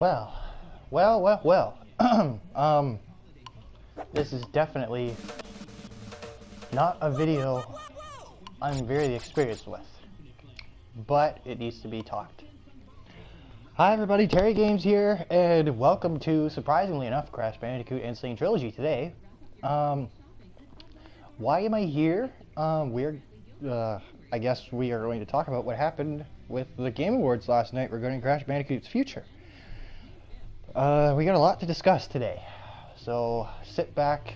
Well, well. This is definitely not a video I'm very experienced with, but it needs to be talked. Hi everybody, Terry Games here, and welcome to, surprisingly enough, Crash Bandicoot Insane Trilogy today. Why am I here? I guess we are going to talk about what happened with the Game Awards last night regarding Crash Bandicoot's future. We got a lot to discuss today, so sit back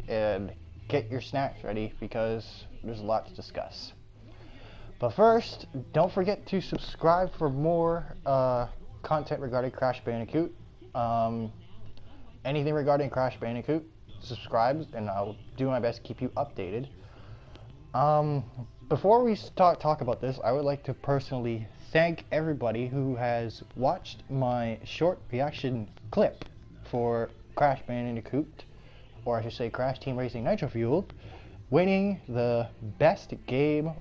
and get your snacks ready because there's a lot to discuss. But first, don't forget to subscribe for more content regarding Crash Bandicoot. Anything regarding Crash Bandicoot, subscribe and I'll do my best to keep you updated. Before we talk about this, I would like to personally thank everybody who has watched my short reaction clip for Crash Bandicoot, or I should say Crash Team Racing Nitro Fueled, winning the Best Game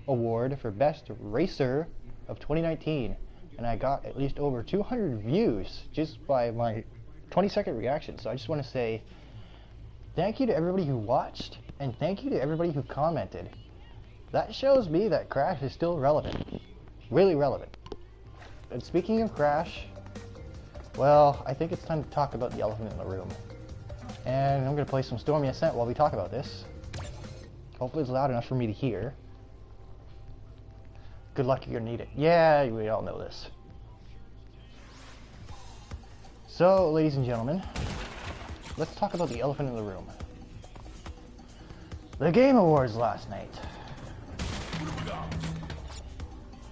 Award for Best Racer of 2019. And I got at least over 200 views just by my 20-second reaction. So I just want to say thank you to everybody who watched, and thank you to everybody who commented. That shows me that Crash is still relevant. Really relevant. And speaking of Crash, well, I think it's time to talk about the elephant in the room. And I'm going to play some Stormy Ascent while we talk about this. Hopefully it's loud enough for me to hear. Good luck, you're going to need it. Yeah, we all know this. So, ladies and gentlemen, let's talk about the elephant in the room. The Game Awards last night.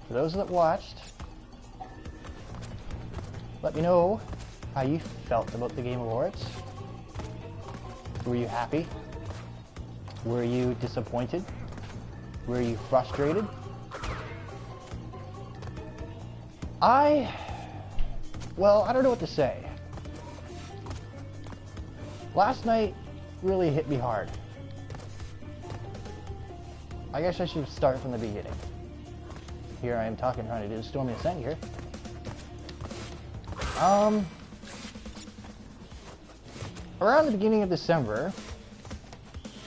For those that watched, let me know how you felt about the Game Awards. Were you happy? Were you disappointed? Were you frustrated? Well, I don't know what to say. Last night really hit me hard. I guess I should start from the beginning. Here I am trying to do the Stormy Ascent here. Around the beginning of December,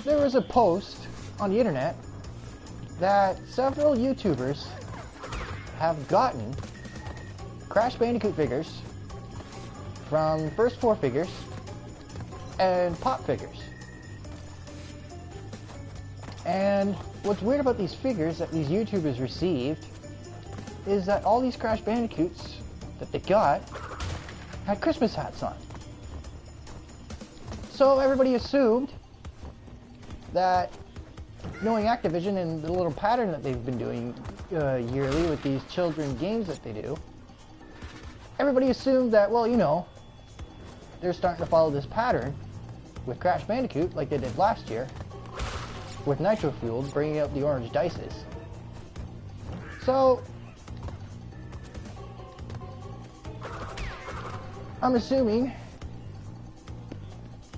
there was a post on the internet that several YouTubers have gotten Crash Bandicoot figures from first 4 figures and pop figures. And what's weird about these figures that these YouTubers received is that all these Crash Bandicoots that they got had Christmas hats on. So everybody assumed that, knowing Activision and the little pattern that they've been doing yearly with these children games that they do, everybody assumed that, well, you know, they're starting to follow this pattern with Crash Bandicoot like they did last year with Nitro Fueled, bringing out the orange dices. So I'm assuming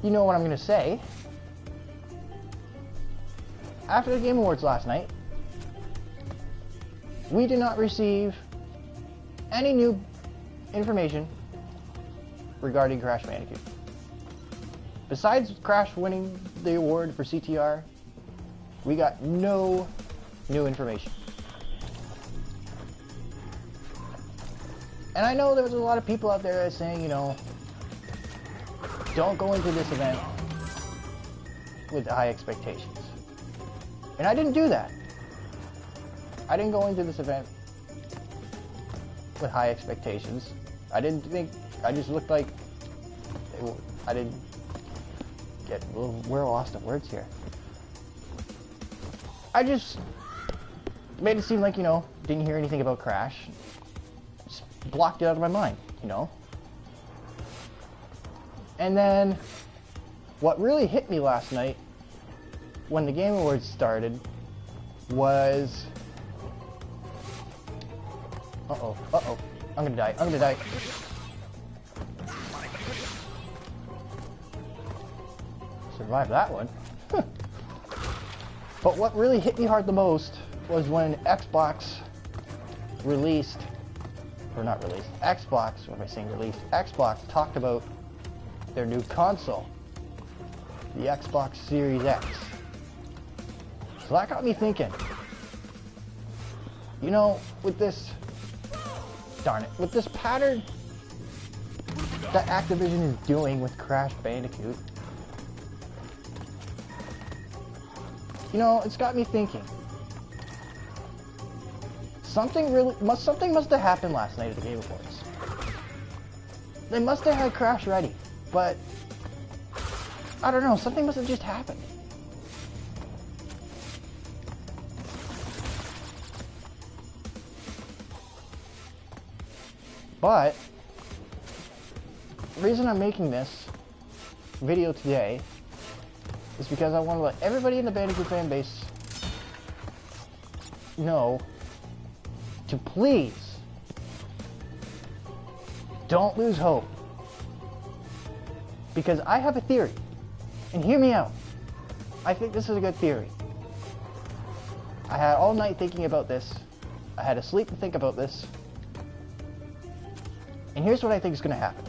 you know what I'm going to say. After the Game Awards last night, we did not receive any new information regarding Crash Bandicoot. Besides Crash winning the award for CTR, we got no new information. And I know there was a lot of people out there that are saying, you know, don't go into this event with high expectations. And I didn't do that. I didn't go into this event with high expectations. I didn't think, I just looked like, I didn't get, we're lost of words here. I just made it seem like, you know, didn't hear anything about Crash. Just blocked it out of my mind, you know. And then, what really hit me last night, when the Game Awards started, was... I'm gonna die. Survived that one. But what really hit me hard the most was when Xbox released or not released, Xbox, what am I saying released? Xbox talked about their new console, the Xbox Series X. So that got me thinking, you know, with this, darn it, with this pattern that Activision is doing with Crash Bandicoot, you know, it's got me thinking. Something must have happened last night at the Game Awards. They must have had Crash ready, but I don't know, something must have just happened. But the reason I'm making this video today is because I want to let everybody in the Bandicoot fan base know to please don't lose hope. Because I have a theory, and hear me out. I think this is a good theory. I had all night thinking about this. I had to sleep to think about this. And here's what I think is going to happen.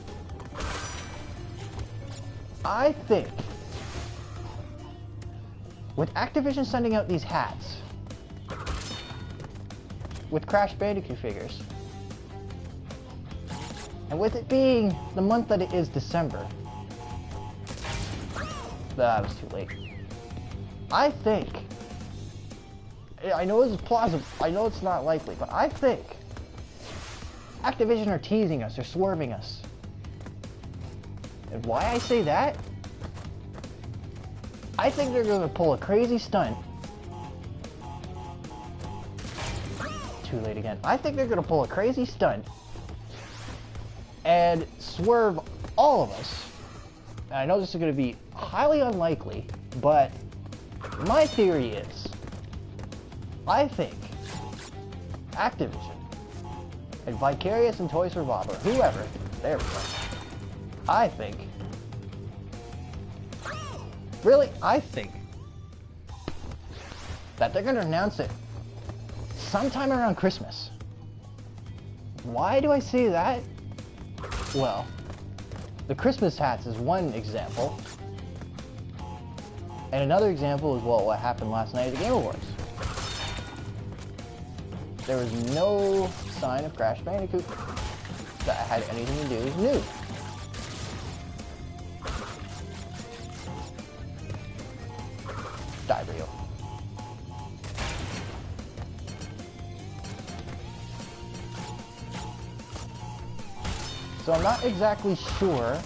I think with Activision sending out these hats with Crash Bandicoot figures, and with it being the month that it is, December, that was too late. I think, I know it's plausible, I know it's not likely, but I think Activision are teasing us, they're swerving us. And why I say that? I think they're going to pull a crazy stunt. Too late again. I think they're going to pull a crazy stunt and swerve all of us. And I know this is going to be highly unlikely, but my theory is, I think Activision and Vicarious and Toys for Bob, or whoever, there we go. I think, really, I think that they're going to announce it sometime around Christmas. Why do I say that? Well, the Christmas hats is one example. And another example is, well, what happened last night at the Game Awards. There was no sign of Crash Bandicoot that had anything to do with news. Die, Rio. So I'm not exactly sure.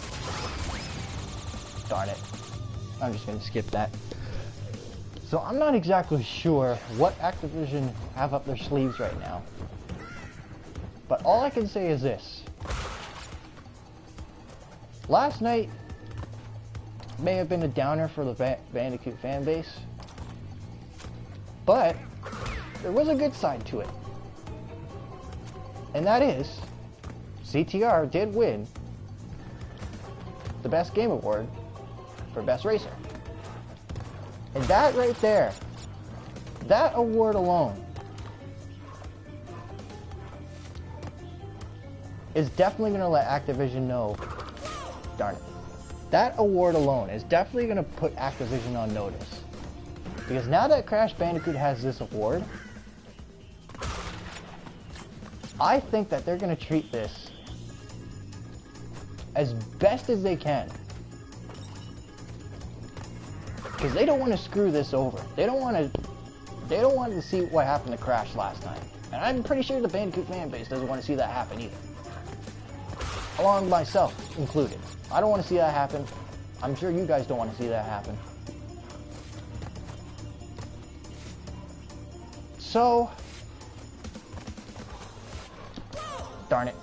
Darn it. I'm just going to skip that. So I'm not exactly sure what Activision have up their sleeves right now. But all I can say is this. Last night may have been a downer for the Bandicoot fan base. But there was a good side to it. And that is, CTR did win the Best Game Award for Best Racer. And that right there, that award alone, is definitely going to let Activision know, darn it, that award alone is definitely going to put Activision on notice. Because now that Crash Bandicoot has this award, I think that they're going to treat this as best as they can. Because they don't want to screw this over. They don't want to see what happened to Crash last time. And I'm pretty sure the Bandicoot fan base doesn't want to see that happen either. Along myself included. I don't want to see that happen. I'm sure you guys don't want to see that happen. So, darn it.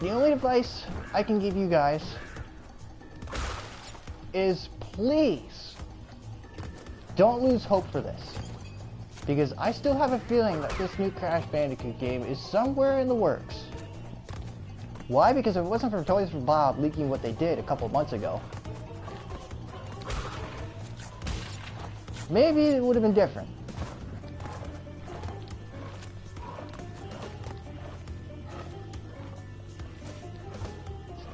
The only advice I can give you guys is please don't lose hope for this. Because I still have a feeling that this new Crash Bandicoot game is somewhere in the works. Why? Because if it wasn't for Toys for Bob leaking what they did a couple months ago, maybe it would have been different.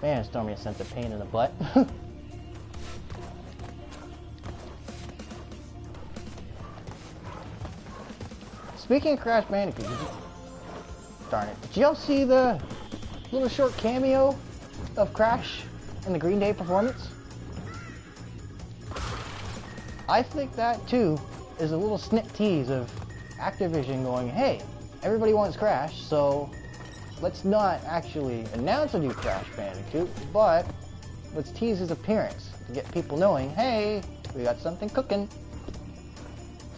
Man, it's throwing me a sense of pain in the butt. Speaking of Crash Bandicoot, darn it, did y'all see the little short cameo of Crash in the Green Day performance? I think that too is a little snip tease of Activision going, hey, everybody wants Crash, so let's not actually announce a new Crash Bandicoot, but let's tease his appearance to get people knowing, hey, we got something cooking.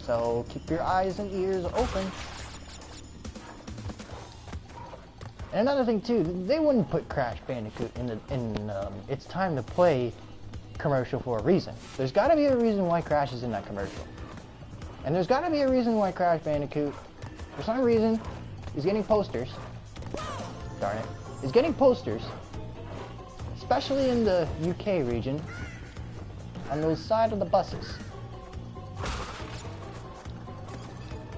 So keep your eyes and ears open. And another thing too, they wouldn't put Crash Bandicoot in It's Time to Play commercial for a reason. There's got to be a reason why Crash is in that commercial. And there's got to be a reason why Crash Bandicoot, for some reason, is getting posters. Darn it. Is getting posters, especially in the UK region, on those side of the buses.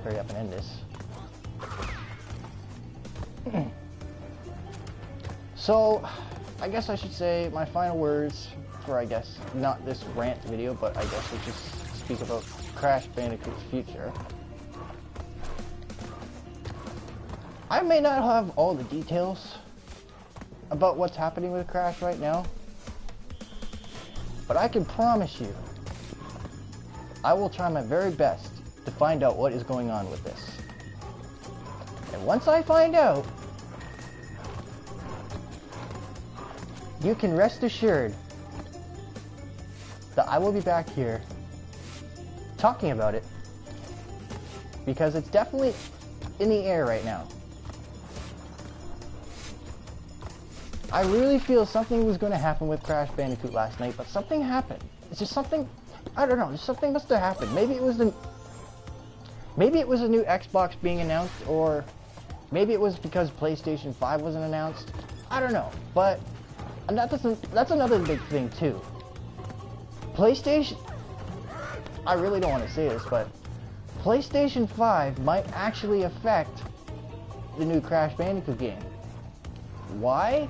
Hurry up and end this. So, I guess I should say my final words for, I guess, not this rant video, but I guess we just speak about Crash Bandicoot's future. I may not have all the details about what's happening with Crash right now, but I can promise you, I will try my very best to find out what is going on with this. And once I find out, you can rest assured that I will be back here talking about it, because it's definitely in the air right now. I really feel something was going to happen with Crash Bandicoot last night, but something happened. It's just something, I don't know, something must have happened. Maybe it was a new Xbox being announced, or maybe it was because PlayStation 5 wasn't announced. I don't know, but that's another big thing too. PlayStation, I really don't want to say this, but PlayStation 5 might actually affect the new Crash Bandicoot game. Why?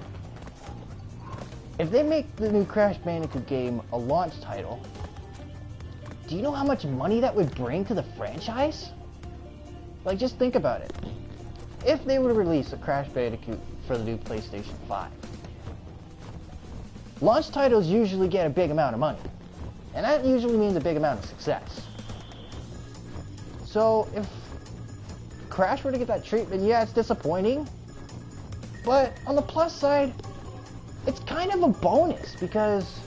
If they make the new Crash Bandicoot game a launch title, do you know how much money that would bring to the franchise? Like, just think about it. If they were to release a Crash Bandicoot for the new PlayStation 5, launch titles usually get a big amount of money, and that usually means a big amount of success. So if Crash were to get that treatment, yeah, it's disappointing, but on the plus side, it's kind of a bonus, because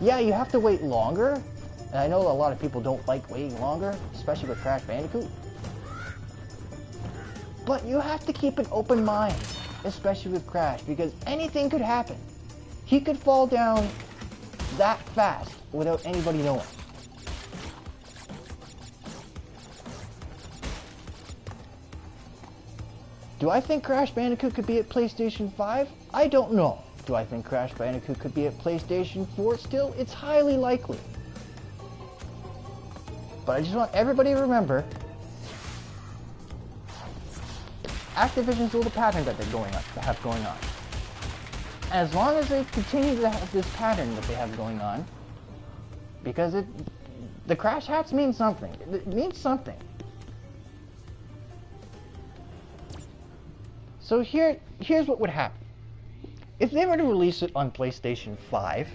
yeah, you have to wait longer, and I know a lot of people don't like waiting longer, especially with Crash Bandicoot, but you have to keep an open mind, especially with Crash, because anything could happen. He could fall down that fast without anybody knowing. Do I think Crash Bandicoot could be at PlayStation 5? I don't know. Do I think Crash Bandicoot could be at PlayStation 4 still? It's highly likely. But I just want everybody to remember, Activision's little pattern that they're going on. As long as they continue to have this pattern that they have going on, because the Crash hats mean something. It means something. So here's what would happen. If they were to release it on PlayStation 5,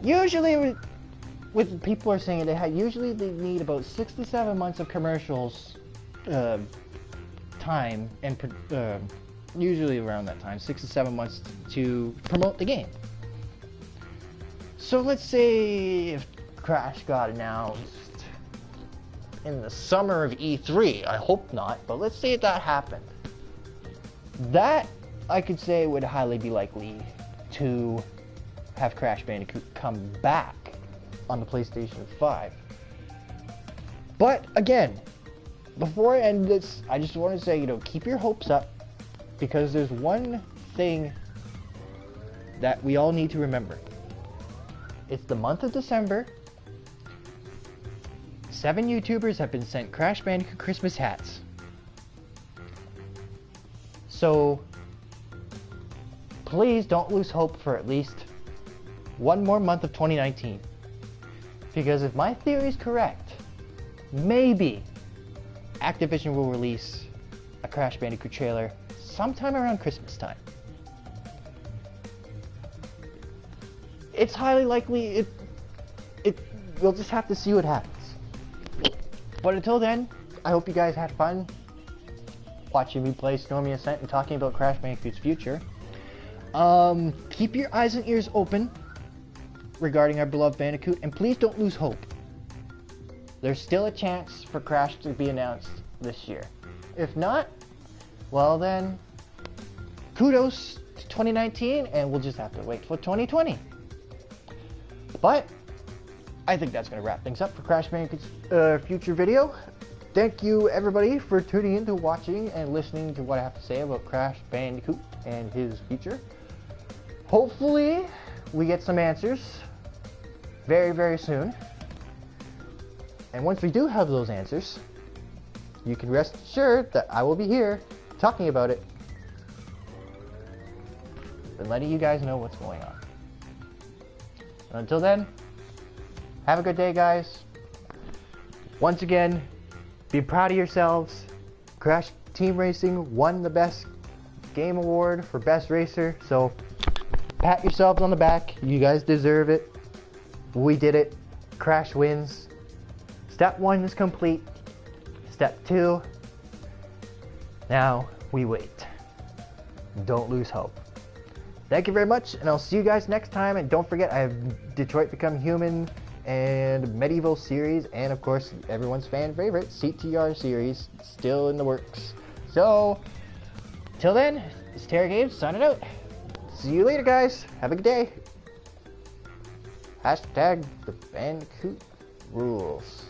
usually with people are saying usually they need about 6 to 7 months of commercials time, and usually around that time, 6 to 7 months to promote the game. So let's say if Crash got announced in the summer of E3, I hope not, but let's say that happened. That, I could say, would highly be likely to have Crash Bandicoot come back on the PlayStation 5. But again, before I end this, I just want to say, keep your hopes up, because there's one thing that we all need to remember. It's the month of December. 7 YouTubers have been sent Crash Bandicoot Christmas hats. So, please don't lose hope for at least one more month of 2019. Because if my theory is correct, maybe Activision will release a Crash Bandicoot trailer sometime around Christmas time. It's highly likely we'll just have to see what happens. But until then, I hope you guys had fun watching me play Stormy Ascent and talking about Crash Bandicoot's future. Keep your eyes and ears open regarding our beloved Bandicoot, and please don't lose hope. There's still a chance for Crash to be announced this year. If not, well then, kudos to 2019, and we'll just have to wait for 2020. But I think that's going to wrap things up for Crash Bandicoot's future video. Thank you everybody for tuning in to watching and listening to what I have to say about Crash Bandicoot and his future. Hopefully we get some answers very, very soon. And once we do have those answers, you can rest assured that I will be here talking about it and letting you guys know what's going on. And until then, have a good day, guys. Once again, be proud of yourselves. Crash Team Racing won the Best Game Award for Best Racer, so pat yourselves on the back. You guys deserve it. We did it. Crash wins. Step 1 is complete. Step 2, now we wait. Don't lose hope. Thank you very much, and I'll see you guys next time. And don't forget, I have Detroit Become Human and Medieval series, and of course everyone's fan favorite CTR series still in the works. So till then, it's Terry Games signing out. See you later, guys. Have a good day. Hashtag the Bandicoot rules.